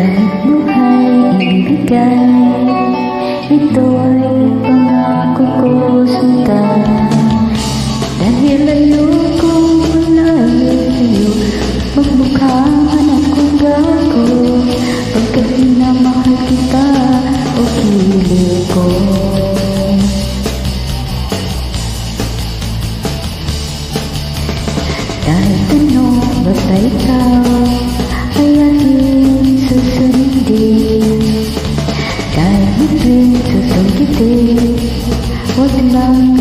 Kahit buhay ibigay, ito'y pangako ko sundan. Dahil ayokong malayo, magmukhaan akong gago pagkat minamahal kita o kilig ko. Kahit ano, basta ikaw ay aking susundin. Kahit mutuwing susungkitin, huwag lang